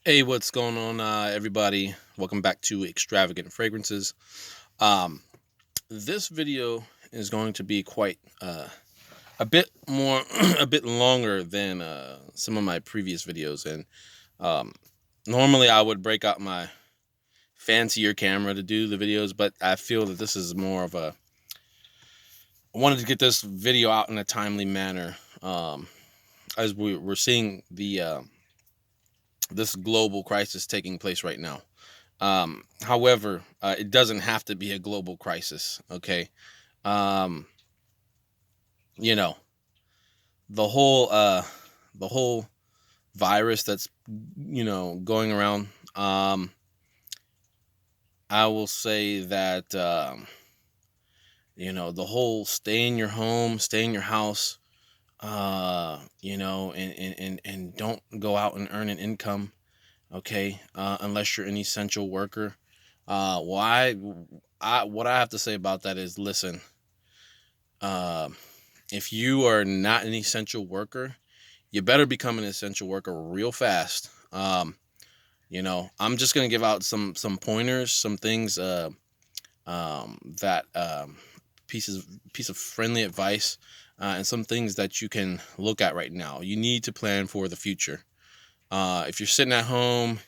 Hey, what's going on, everybody? Welcome back to Extravagant Fragrances. Um, this video is going to be quite a bit more, a bit longer than some of my previous videos. And um, normally I would break out my fancier camera to do the videos, but I feel that this is more of a. I wanted to get this video out in a timely manner, as we're seeing the this global crisis taking place right now. However, it doesn't have to be a global crisis. Okay. Um, you know, the whole the whole virus that's going around. I will say that the whole stay in your home, stay in your house, and don't go out and earn an income. Okay, unless you're an essential worker. Why? What I have to say about that is, listen. Uh, if you are not an essential worker, you better become an essential worker real fast. I'm just gonna give out some pointers, some things that piece of friendly advice, and some things that you can look at right now. You need to plan for the future. If you're sitting at home,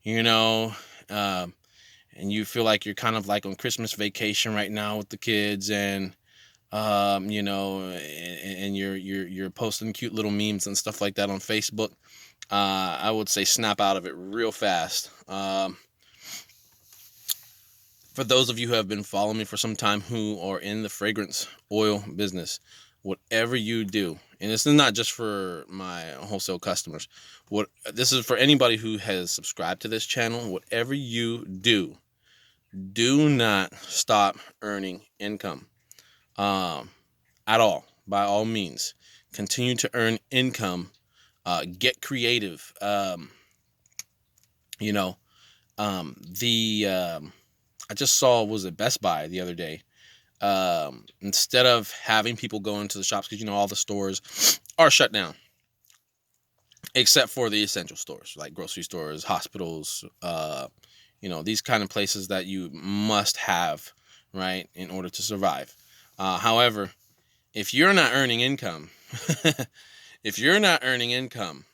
you know, and you feel like you're kind of like on Christmas vacation right now with the kids, and and you're posting cute little memes and stuff like that on Facebook. I would say snap out of it real fast. For those of you who have been following me for some time, who are in the fragrance oil business, whatever you do, and this is not just for my wholesale customers, this is for anybody who has subscribed to this channel. Whatever you do, do not stop earning income. At all. By all means, continue to earn income. Get creative. You know, the I just saw, was it Best Buy the other day. Instead of having people go into the shops, because all the stores are shut down, except for the essential stores like grocery stores, hospitals, these kind of places that you must have, right, in order to survive. However, if you're not earning income, if you're not earning income,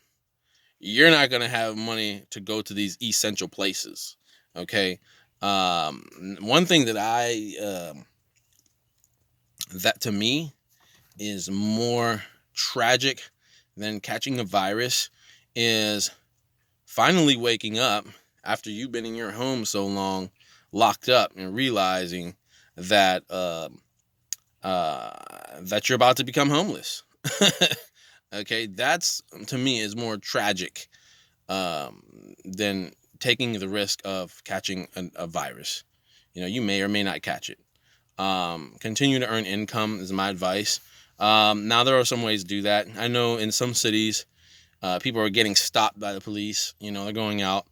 you're not going to have money to go to these essential places. Okay. One thing that to me is more tragic than catching a virus is finally waking up after you've been in your home so long, locked up, and realizing that that you're about to become homeless. Okay, that's, to me, is more tragic than taking the risk of catching a virus. You may or may not catch it. Continue to earn income is my advice. Now, there are some ways to do that. I know in some cities, people are getting stopped by the police. They're going out.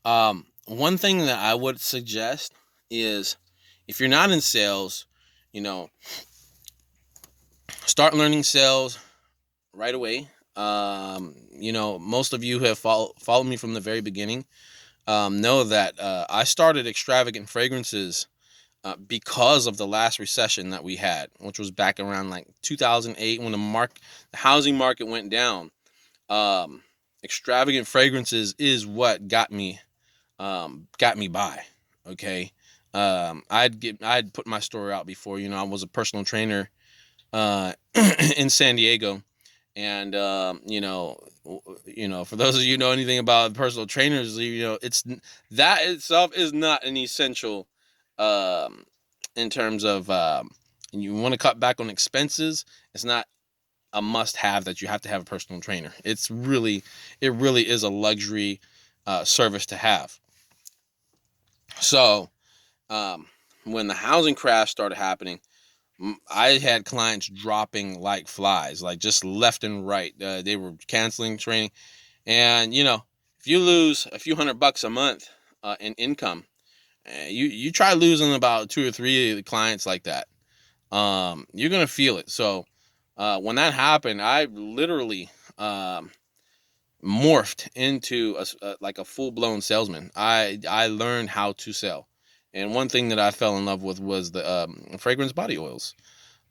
One thing that I would suggest is, if you're not in sales, start learning sales right away. Most of you who have followed me from the very beginning know that I started Extravagant Fragrances because of the last recession that we had, which was back around like 2008, when the housing market went down. Extravagant Fragrances is what got me by. Okay. I'd put my story out before. I was a personal trainer in San Diego. And for those of you who know anything about personal trainers, it's that itself is not an essential in terms of you want to cut back on expenses. It's not a must-have that you have to have a personal trainer. It really is a luxury service to have. So when the housing crash started happening, I had clients dropping like flies, like just left and right. They were canceling training. And, if you lose a few $100 a month in income, you try losing about 2 or 3 clients like that. You're going to feel it. So when that happened, I literally morphed into like a full-blown salesman. I learned how to sell, and one thing that I fell in love with was the fragrance body oils.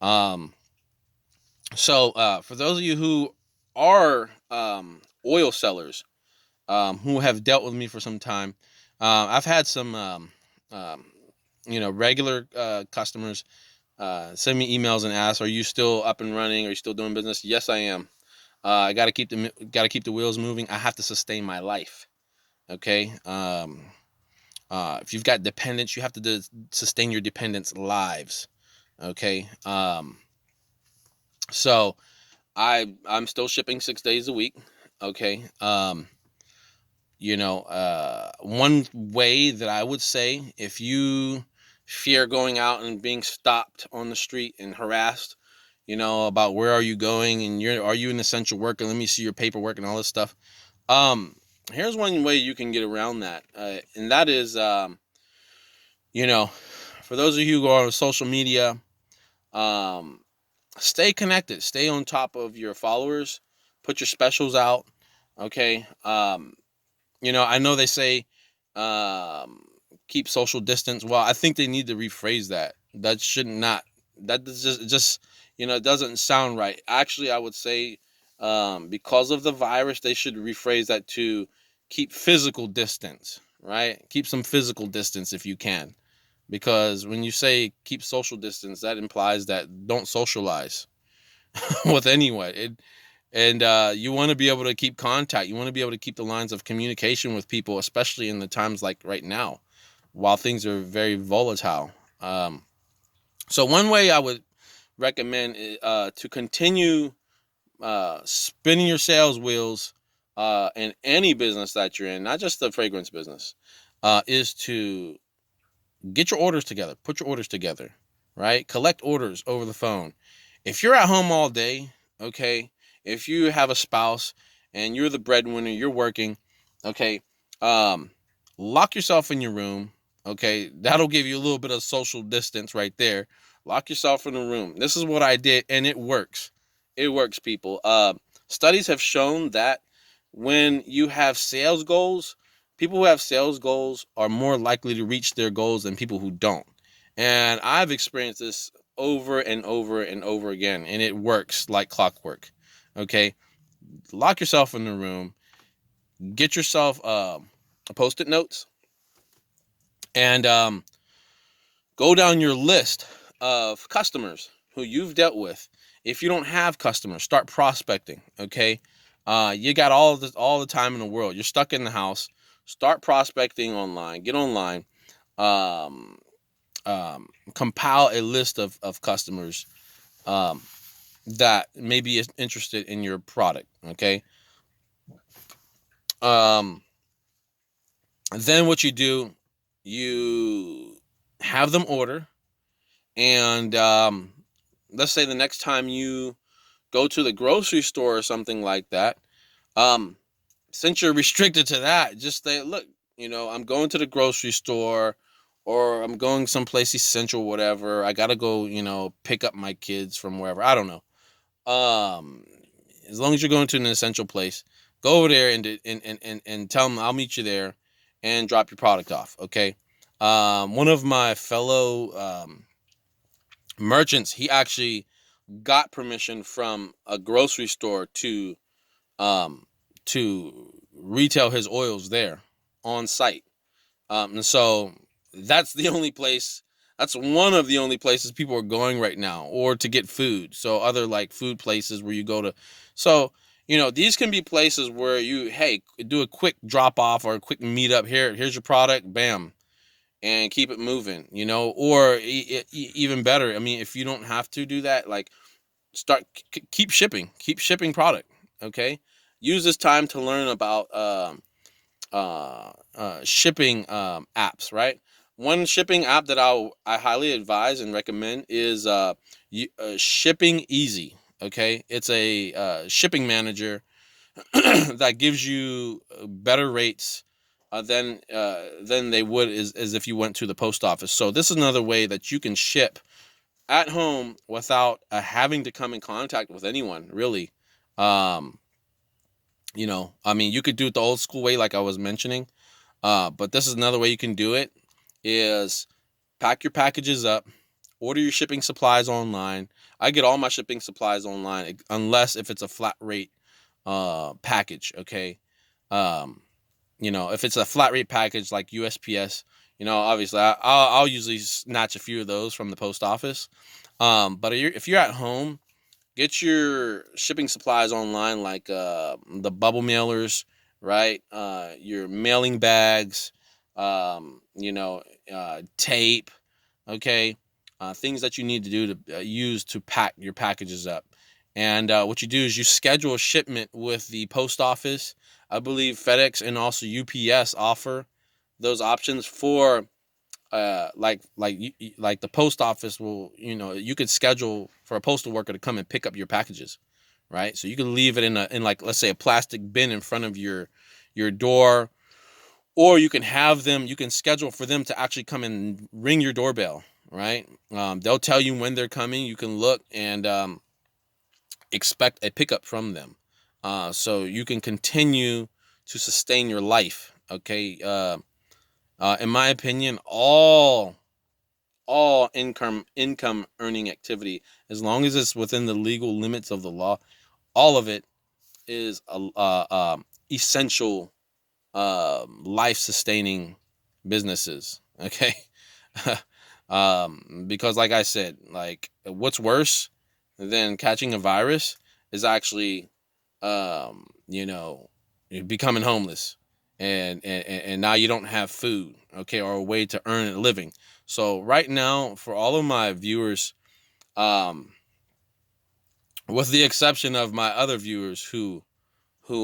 um so for those of you who are oil sellers, who have dealt with me for some time, I've had some um, regular customers send me emails and ask, "Are you still up and running? Are you still doing business?" Yes, I am. I got to keep the wheels moving. I have to sustain my life. Okay. If you've got dependents, you have to sustain your dependents' lives. Okay. So I'm still shipping 6 days a week. Okay. One way that I would say, if you fear going out and being stopped on the street and harassed, about where are you going and are you an essential worker? Let me see your paperwork and all this stuff. Um, Here's one way you can get around that, and that is, you know, for those of you who are on social media, um, stay connected, stay on top of your followers, put your specials out. Okay. I know they say, um, keep social distance. Well, I think they need to rephrase that. That should not. That is just it doesn't sound right. Actually, I would say, because of the virus, they should rephrase that to keep physical distance. Right? Keep some physical distance if you can, because when you say keep social distance, that implies that don't socialize with anyone. And you want to be able to keep contact. You want to be able to keep the lines of communication with people, especially in the times like right now, while things are very volatile. So one way I would recommend, to continue spinning your sales wheels in any business that you're in, not just the fragrance business, is to get your orders together. Put your orders together, right? Collect orders over the phone. If you're at home all day, okay, if you have a spouse and you're the breadwinner, you're working, okay, um, lock yourself in your room, okay? That'll give you a little bit of social distance right there. Lock yourself in the room. This is what I did, and it works. It works, people. Studies have shown that when you have sales goals, people who have sales goals are more likely to reach their goals than people who don't. And I've experienced this over and over and over again, and it works like clockwork. Okay, lock yourself in the room, get yourself post-it notes, and go down your list of customers who you've dealt with. If you don't have customers, start prospecting. Okay, you got all the time in the world. You're stuck in the house. Start prospecting online. Get online. Um, Compile a list of customers um, that may be interested in your product. Okay. Um, then what you do, you have them order, and let's say the next time you go to the grocery store or something like that, um, since you're restricted to that, just say, look, I'm going to the grocery store, or I'm going someplace essential, whatever. I gotta go, pick up my kids from wherever. I don't know. Um, as long as you're going to an essential place, go over there and tell them I'll meet you there, and drop your product off. Okay. One of my fellow merchants, he actually got permission from a grocery store um, to retail his oils there on site. And so that's the only place. That's one of the only places people are going right now, or to get food. So other like food places where you go to. So these can be places where you, hey, do a quick drop off or a quick meetup. Here's your product, bam, and keep it moving. Or even better. I mean, if you don't have to do that, like start keep shipping product. Okay, use this time to learn about shipping apps. Right, one shipping app that I highly advise and recommend is Shipping Easy. Okay, it's a shipping manager that gives you better rates than they would as if you went to the post office. So this is another way that you can ship at home without having to come in contact with anyone, really. Um, You know, I mean, you could do it the old school way, like I was mentioning, but this is another way you can do it: is pack your packages up, order your shipping supplies online. I get all my shipping supplies online, unless if it's a flat rate package. Okay, um, you know, if it's a flat rate package like USPS, you know, obviously I'll usually snatch a few of those from the post office. But if you're at home, get your shipping supplies online, like the bubble mailers, right? Your mailing bags, you know, tape, okay? Things that you need to do to use to pack your packages up. And what you do is you schedule a shipment with the post office. I believe FedEx and also UPS offer those options for like the post office will, you know, you could schedule for a postal worker to come and pick up your packages, right? So you can leave it in like, let's say, a plastic bin in front of your door, or you can have them, you can schedule for them to actually come and ring your doorbell, right? They'll tell you when they're coming. You can look and expect a pickup from them, so you can continue to sustain your life. Okay, in my opinion, all income earning activity, as long as it's within the legal limits of the law, all of it is essential life sustaining businesses. Okay. Because like I said, like, what's worse than catching a virus is actually, you know, becoming homeless, and now you don't have food, okay, or a way to earn a living. So right now, for all of my viewers, um, with the exception of my other viewers who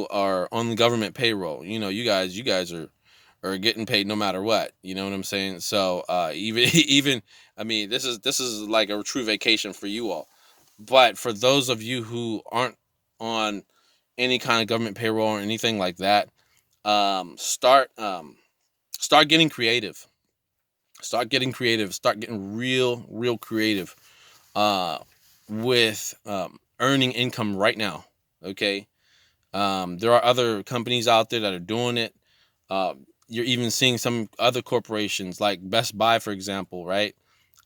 are on the government payroll, you know, you guys are getting paid no matter what. You know what I'm saying? So even even, I mean, this is like a true vacation for you all. But for those of you who aren't on any kind of government payroll or anything like that, start getting creative. Start getting creative. Start getting real creative uh, with earning income right now. Okay. There are other companies out there that are doing it. You're even seeing some other corporations like Best Buy, for example, right?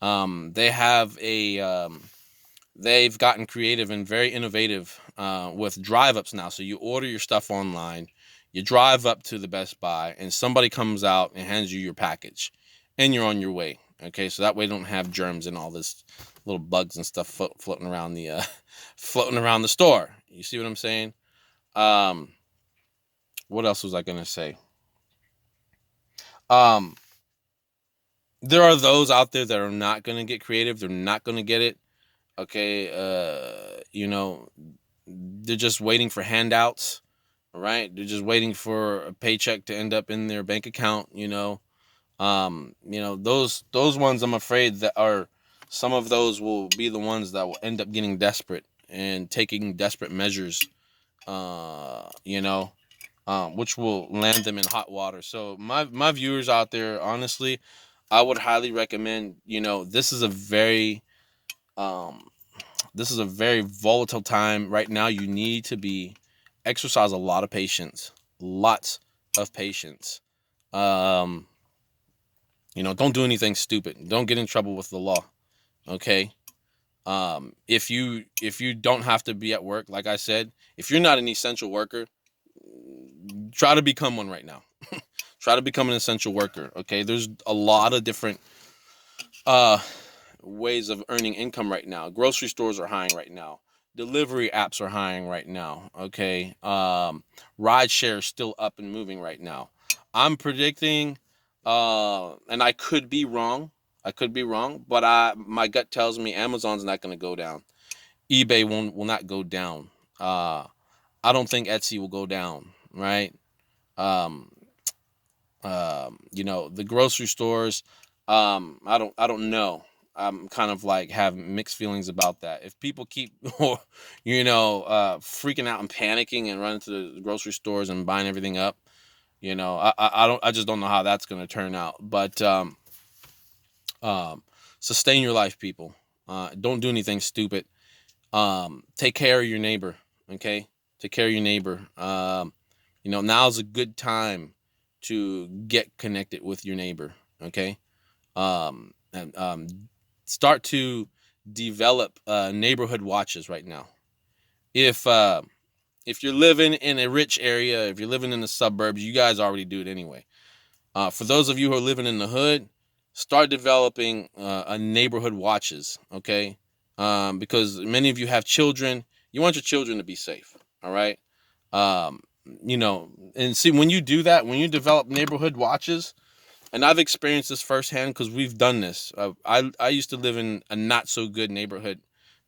They have they've gotten creative and very innovative with drive ups now. So you order your stuff online, you drive up to the Best Buy, and somebody comes out and hands you your package, and you're on your way. Okay, so that way you don't have germs and all this little bugs and stuff floating around the floating around the store. You see what I'm saying? Um, what else was I gonna say? Um, there are those out there that are not gonna get creative. They're not gonna get it. Okay, you know, they're just waiting for handouts, right? They're just waiting for a paycheck to end up in their bank account. You know, those ones, I'm afraid, that are, some of those will be the ones that will end up getting desperate and taking desperate measures. You know, which will land them in hot water. So my viewers out there, honestly, I would highly recommend. You know, um, this is a very volatile time right now. You need to be exercise a lot of patience, lots of patience. Um, you know, don't do anything stupid. Don't get in trouble with the law. Okay. If you don't have to be at work, like I said, if you're not an essential worker, try to become one right now. Try to become an essential worker. Okay, there's a lot of different uh ways of earning income right now. Grocery stores are hiring right now. Delivery apps are hiring right now. Okay, ride share is still up and moving right now. I'm predicting, and I could be wrong. I could be wrong, but my gut tells me Amazon's not going to go down. eBay will not go down. Uh, I don't think Etsy will go down. Right. Um, you know, the grocery stores, I don't know. I'm kind of like have mixed feelings about that. If people keep you know, freaking out and panicking and running to the grocery stores and buying everything up, you know, I just don't know how that's going to turn out. But um sustain your life, people. Don't do anything stupid. Take care of your neighbor. Okay, Take care of your neighbor. Now's a good time to get connected with your neighbor. Okay. And start to develop neighborhood watches right now. If you're living in a rich area, if you're living in the suburbs, you guys already do it anyway. For those of you who are living in the hood, start developing a neighborhood watches, okay? Because many of you have children. You want your children to be safe, all right? Um, and see, when you do that, when you develop neighborhood watches, and I've experienced this firsthand because we've done this. I used to live in a not so good neighborhood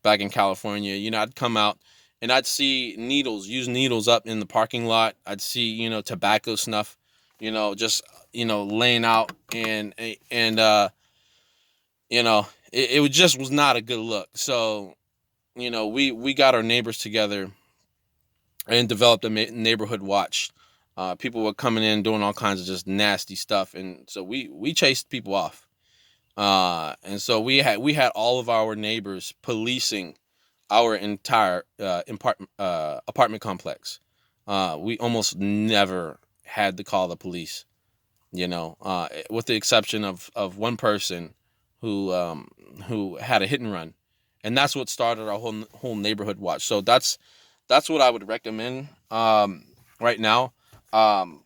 back in California. I'd come out and I'd see used needles up in the parking lot. I'd see, tobacco snuff, just, laying out and it just was not a good look. So, we got our neighbors together and developed a neighborhood watch. People were coming in doing all kinds of just nasty stuff, and so we chased people off. And so we had all of our neighbors policing our entire apartment complex. We almost never had to call the police, with the exception of one person who had a hit and run, and that's what started our whole neighborhood watch. So that's what I would recommend right now. Um,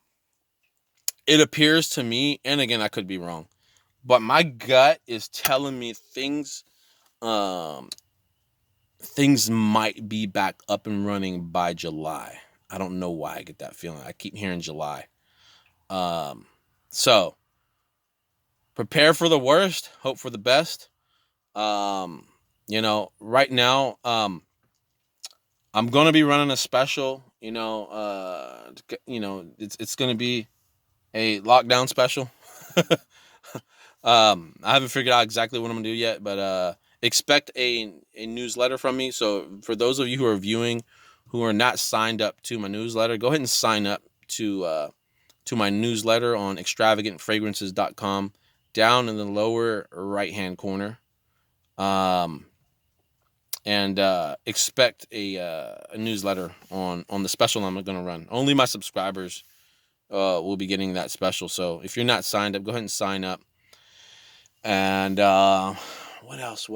it appears to me, and again, I could be wrong, but my gut is telling me um, things might be back up and running by July. I don't know why I get that feeling. I keep hearing July. So prepare for the worst, hope for the best. Right now, I'm gonna be running a special. It's gonna be a lockdown special. I haven't figured out exactly what I'm gonna do yet, but expect a newsletter from me. So for those of you who are viewing, who are not signed up to my newsletter, go ahead and sign up to my newsletter on extravagantfragrances.com, down in the lower right hand corner. And expect a newsletter on the special I'm going to run. Only my subscribers will be getting that special. So if you're not signed up, go ahead and sign up. And what else?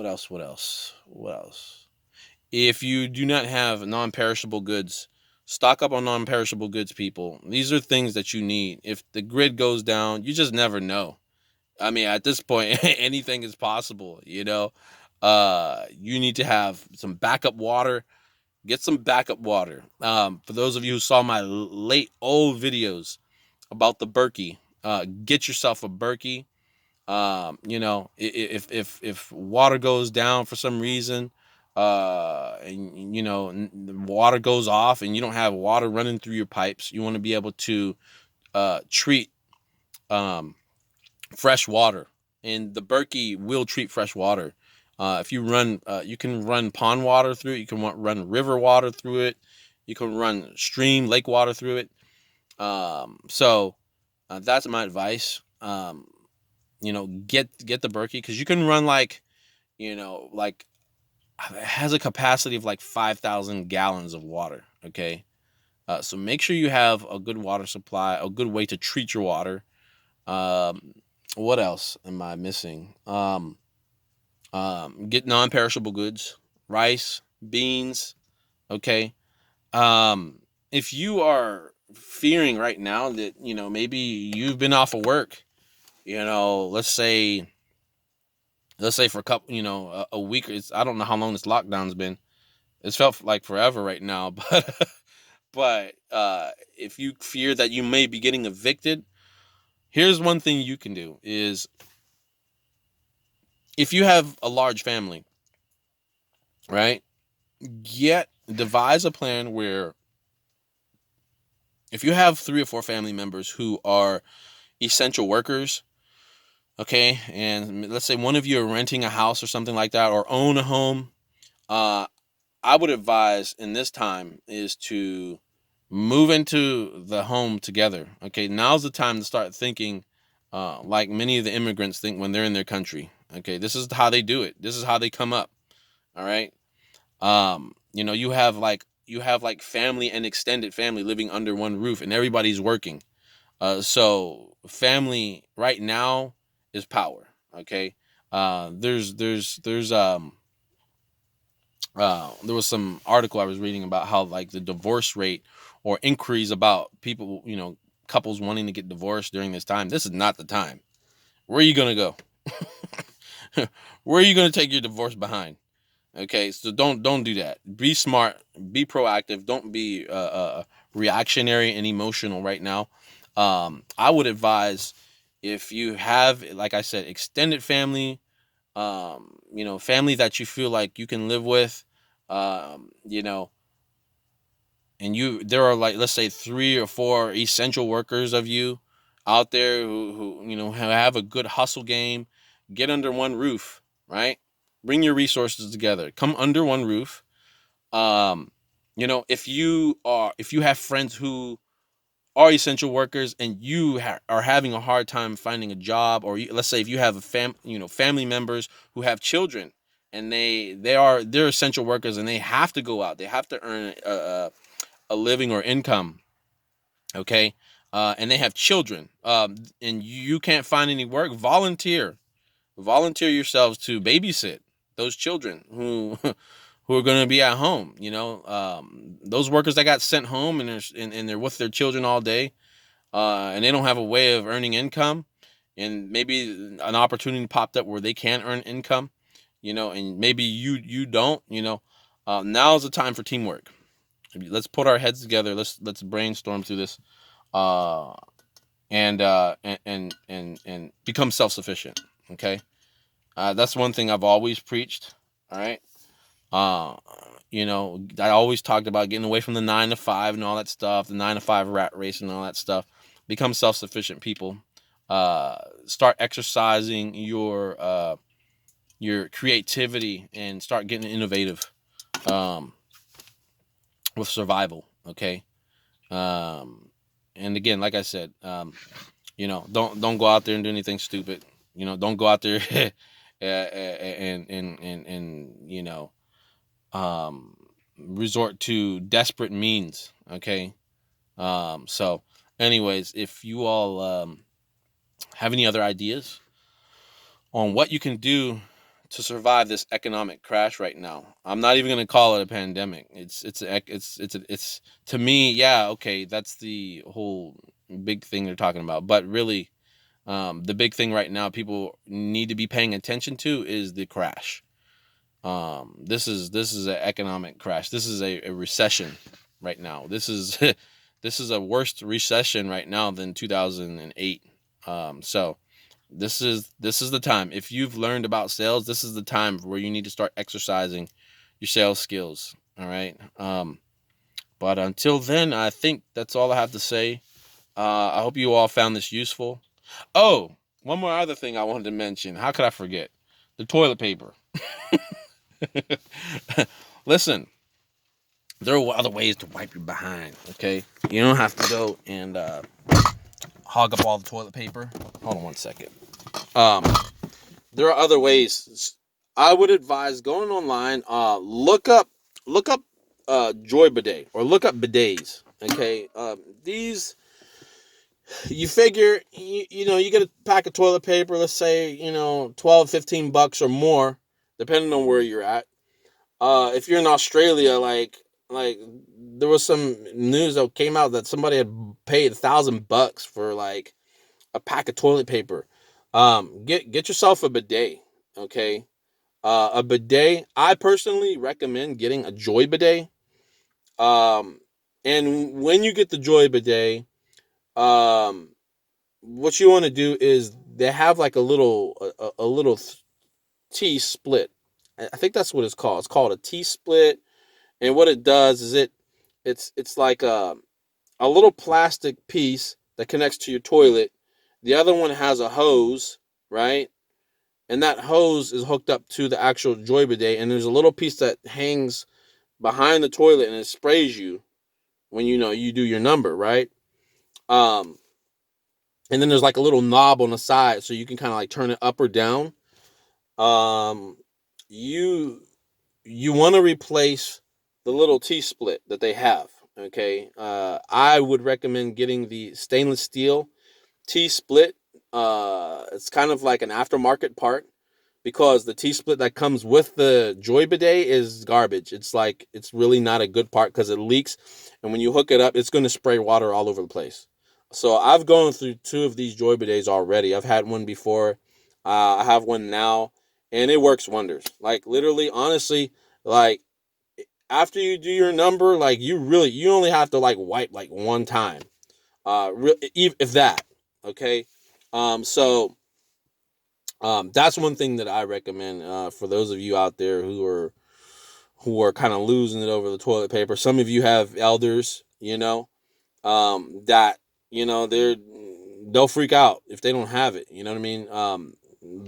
If you do not have non-perishable goods, stock up on non-perishable goods, people. These are things that you need. If the grid goes down, you just never know. I mean, at this point, anything is possible, you need to have some backup water. Get some backup water. For those of you who saw my late old videos about the Berkey, get yourself a Berkey. If water goes down for some reason, and the water goes off and you don't have water running through your pipes, you want to be able to treat fresh water, and the Berkey will treat fresh water. If you run, you can run pond water through it. You can run river water through it. You can run stream, lake water through it. So that's my advice. Get the Berkey, because you can run like it has a capacity of like 5,000 gallons of water. Okay. So make sure you have a good water supply, a good way to treat your water. What else am I missing? Get non-perishable goods, rice, beans. Okay. If you are fearing right now that, maybe you've been off of work, let's say for a couple, a week. I don't know how long this lockdown's been. It's felt like forever right now, but if you fear that you may be getting evicted, here's one thing you can do is, if you have a large family, right, devise a plan where if you have 3 or 4 family members who are essential workers, okay, and let's say one of you are renting a house or something like that, or own a home, I would advise in this time is to move into the home together. Okay, now's the time to start thinking like many of the immigrants think when they're in their country. Okay, this is how they do it. This is how they come up. All right. You have like you have like family and extended family living under one roof, and everybody's working. So family right now is power. Okay. There was some article I was reading about how like the divorce rate or inquiries about people, couples wanting to get divorced during this time. This is not the time. Where are you gonna go? Where are you gonna take your divorce behind? Okay, so don't do that. Be smart. Be proactive. Don't be reactionary and emotional right now. I would advise, if you have, like I said, extended family, family that you feel like you can live with, you know, and there are, like, let's say 3 or 4 essential workers of you out there who have a good hustle game. Get under one roof, right? Bring your resources together. Come under one roof. If you have friends who are essential workers and you are having a hard time finding a job, or let's say if you have family members who have children, and they're essential workers and they have to go out, they have to earn a living or income, okay, and they have children, and you can't find any work, volunteer yourselves to babysit those children who are going to be at home. Those workers that got sent home and they're with their children all day, and they don't have a way of earning income, and maybe an opportunity popped up where they can earn income, and maybe you don't. Now is the time for teamwork. Let's put our heads together. Let's brainstorm through this, uh, and become self-sufficient. Okay, that's one thing I've always preached. All right. Uh, I always talked about getting away from the 9 to 5 and all that stuff, the 9 to 5 rat race and all that stuff. Become self-sufficient people. Start exercising your creativity and start getting innovative, um, with survival. Okay. And again, like I said, don't go out there and do anything stupid. Don't go out there and resort to desperate means. Okay. So anyways, if you all have any other ideas on what you can do to survive this economic crash right now, I'm not even going to call it a pandemic. It's to me, yeah, okay, that's the whole big thing they're talking about, but really, the big thing right now people need to be paying attention to is the crash. This is an economic crash. This is a recession right now. This is a worse recession right now than 2008. So this is the time. If you've learned about sales, this is the time where you need to start exercising your sales skills. All right. But until then, I think that's all I have to say. I hope you all found this useful. Oh, one more other thing I wanted to mention. How could I forget? The toilet paper. Listen, there are other ways to wipe your behind. Okay, you don't have to go and hog up all the toilet paper. Hold on one second. Um, there are other ways. I would advise going online. Look up Joy Bidet, or look up bidets. Okay, these, you figure you get a pack of toilet paper. Let's say 12, $15 or more, depending on where you're at. If you're in Australia, like there was some news that came out that somebody had paid $1,000 for like a pack of toilet paper. Get yourself a bidet, okay? A bidet. I personally recommend getting a Joy bidet. Um, and when you get the Joy bidet, um, what you want to do is they have like a little T split. I think that's what it's called. It's called a T split. And what it does is it's like a little plastic piece that connects to your toilet. The other one has a hose, right? And that hose is hooked up to the actual Joy bidet, and there's a little piece that hangs behind the toilet, and it sprays you when you do your number, right? Um, and then there's like a little knob on the side, so you can kind of like turn it up or down. Um, you you want to replace the little T-split that they have. Okay, I would recommend getting the stainless steel T-split. It's kind of like an aftermarket part, because the T-split that comes with the Joy Bidet is garbage. It's like, it's really not a good part because it leaks, and when you hook it up, it's going to spray water all over the place. So I've gone through 2 of these Joy Bidets already. I've had one before. I have one now, and it works wonders. Like, literally, honestly, like, after you do your number, like, you only have to like wipe like one time. If that. Okay. So that's one thing that I recommend for those of you out there who are kind of losing it over the toilet paper. Some of you have elders, that they'll freak out if they don't have it. You know what I mean?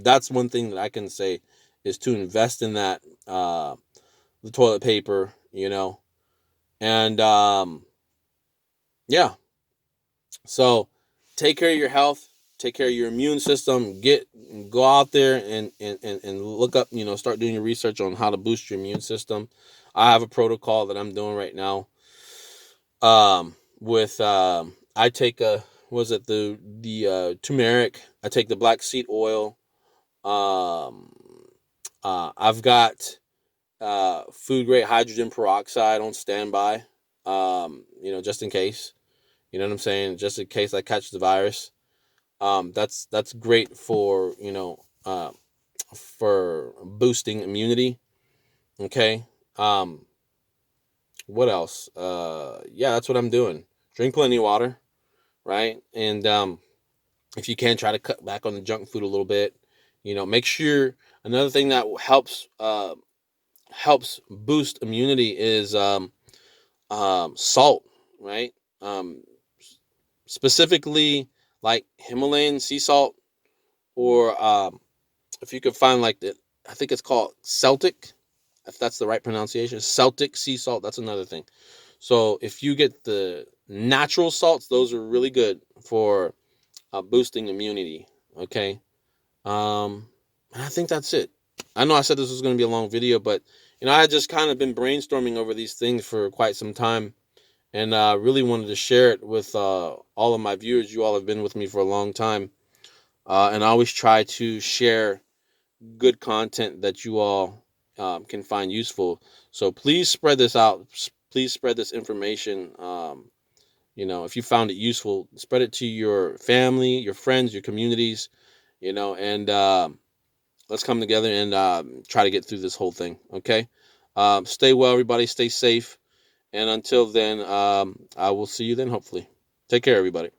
That's one thing that I can say is to invest in that the toilet paper, and yeah. So take care of your health, take care of your immune system, go out there and look up, start doing your research on how to boost your immune system. I have a protocol that I'm doing right now. With I take the turmeric, I take the black seed oil. Um I've got food grade hydrogen peroxide on standby. Just in case. You know what I'm saying? Just in case I catch the virus. That's great for for boosting immunity. Okay. What else? Yeah, that's what I'm doing. Drink plenty of water, right? And if you can, try to cut back on the junk food a little bit. Make sure, another thing that helps boost immunity is salt, right? Um, Specifically like Himalayan sea salt, or if you could find like I think it's called Celtic, if that's the right pronunciation, Celtic sea salt. That's another thing. So if you get the natural salts, those are really good for boosting immunity. Okay. And I think that's it. I know I said this was going to be a long video, but I had just kind of been brainstorming over these things for quite some time, and really wanted to share it with all of my viewers. You all have been with me for a long time, and I always try to share good content that you all can find useful. So please spread this out. Please spread this information. If you found it useful, spread it to your family, your friends, your communities. And let's come together and try to get through this whole thing. Okay. Stay well, everybody. Stay safe. And until then, I will see you then, hopefully. Take care, everybody.